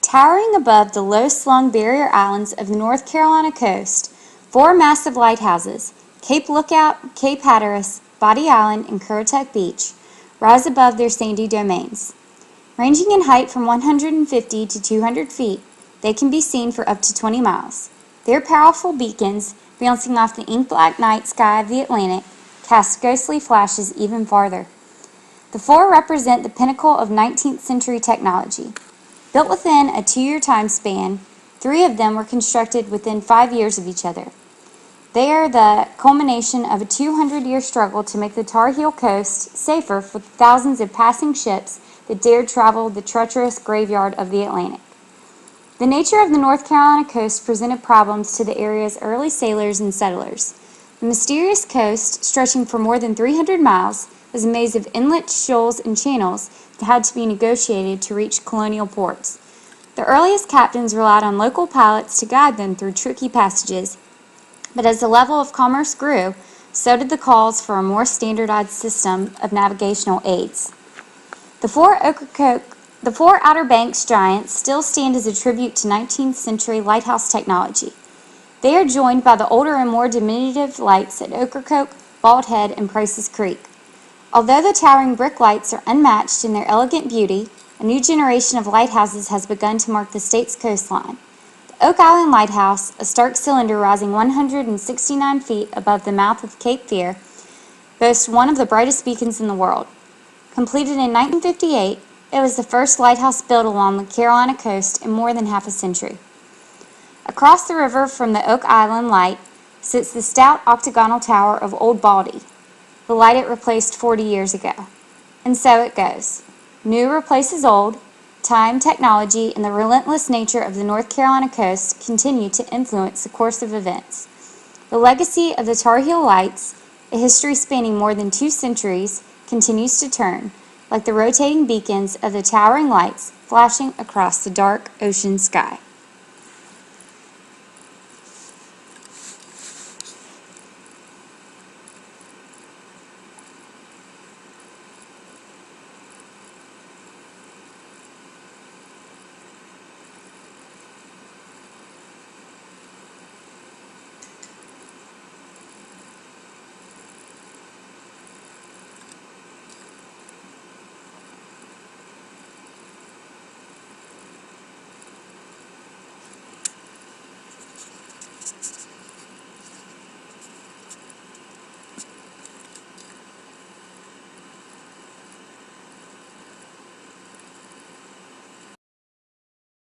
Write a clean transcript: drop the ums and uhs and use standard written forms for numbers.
Towering above the low-slung barrier islands of the North Carolina coast, four massive lighthouses, Cape Lookout, Cape Hatteras, Body Island, and Currituck Beach, rise above their sandy domains. Ranging in height from 150 to 200 feet, they can be seen for up to 20 miles. Their powerful beacons, bouncing off the ink-black night sky of the Atlantic, cast ghostly flashes even farther. The four represent the pinnacle of 19th century technology. Built within a 2-year time span, 3 of them were constructed within 5 years of each other. They are the culmination of a 200-year struggle to make the Tar Heel coast safer for thousands of passing ships that dared travel the treacherous graveyard of the Atlantic. The nature of the North Carolina coast presented problems to the area's early sailors and settlers. The mysterious coast, stretching for more than 300 miles, was a maze of inlets, shoals, and channels that had to be negotiated to reach colonial ports. The earliest captains relied on local pilots to guide them through tricky passages, but as the level of commerce grew, so did the calls for a more standardized system of navigational aids. The four Outer Banks giants still stand as a tribute to 19th century lighthouse technology. They are joined by the older and more diminutive lights at Ocracoke, Bald Head, and Price's Creek. Although the towering brick lights are unmatched in their elegant beauty, a new generation of lighthouses has begun to mark the state's coastline. The Oak Island Lighthouse, a stark cylinder rising 169 feet above the mouth of Cape Fear, boasts one of the brightest beacons in the world. Completed in 1958, it was the first lighthouse built along the Carolina coast in more than half a century. Across the river from the Oak Island Light sits the stout octagonal tower of Old Baldy, the light it replaced 40 years ago. And so it goes. New replaces old. Time, technology, and the relentless nature of the North Carolina coast continue to influence the course of events. The legacy of the Tar Heel Lights, a history spanning more than 2 centuries, continues to turn, like the rotating beacons of the towering lights flashing across the dark ocean sky.